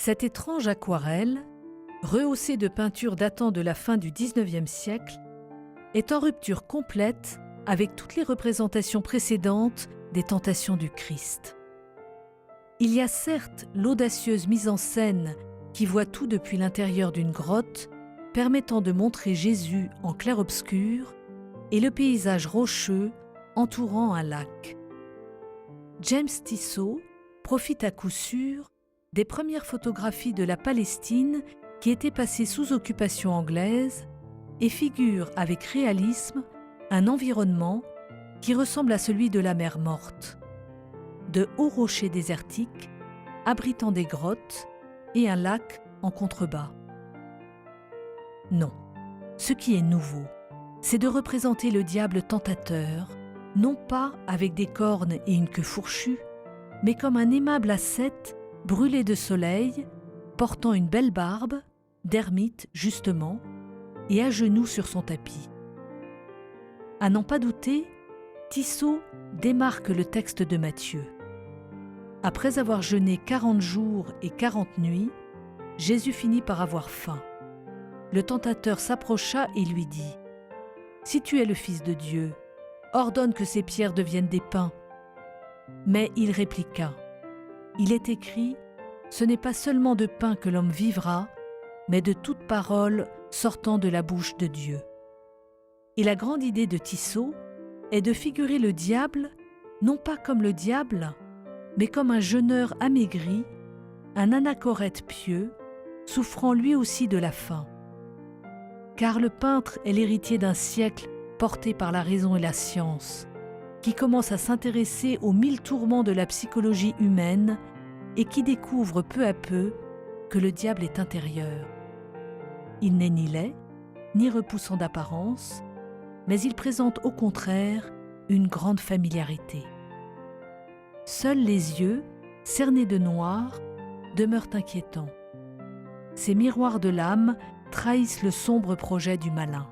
Cette étrange aquarelle, rehaussée de peintures datant de la fin du XIXe siècle, est en rupture complète avec toutes les représentations précédentes des tentations du Christ. Il y a certes l'audacieuse mise en scène qui voit tout depuis l'intérieur d'une grotte, permettant de montrer Jésus en clair-obscur, et le paysage rocheux entourant un lac. James Tissot profite à coup sûr des premières photographies de la Palestine qui étaient passées sous occupation anglaise et figure avec réalisme un environnement qui ressemble à celui de la mer Morte, de hauts rochers désertiques abritant des grottes et un lac en contrebas. Non, ce qui est nouveau, c'est de représenter le diable tentateur, non pas avec des cornes et une queue fourchue, mais comme un aimable ascète brûlé de soleil, portant une belle barbe, d'ermite justement, et à genoux sur son tapis. À n'en pas douter, Tissot démarque le texte de Matthieu. Après avoir jeûné 40 jours et 40 nuits, Jésus finit par avoir faim. Le tentateur s'approcha et lui dit : « Si tu es le Fils de Dieu, ordonne que ces pierres deviennent des pains. » Mais il répliqua : « Il est écrit, ce n'est pas seulement de pain que l'homme vivra, mais de toute parole sortant de la bouche de Dieu. » Et la grande idée de Tissot est de figurer le diable, non pas comme le diable, mais comme un jeûneur amaigri, un anachorète pieux, souffrant lui aussi de la faim. Car le peintre est l'héritier d'un siècle porté par la raison et la science, qui commence à s'intéresser aux 1000 tourments de la psychologie humaine et qui découvre peu à peu que le diable est intérieur. Il n'est ni laid, ni repoussant d'apparence, mais il présente au contraire une grande familiarité. Seuls les yeux, cernés de noir, demeurent inquiétants. Ces miroirs de l'âme trahissent le sombre projet du malin.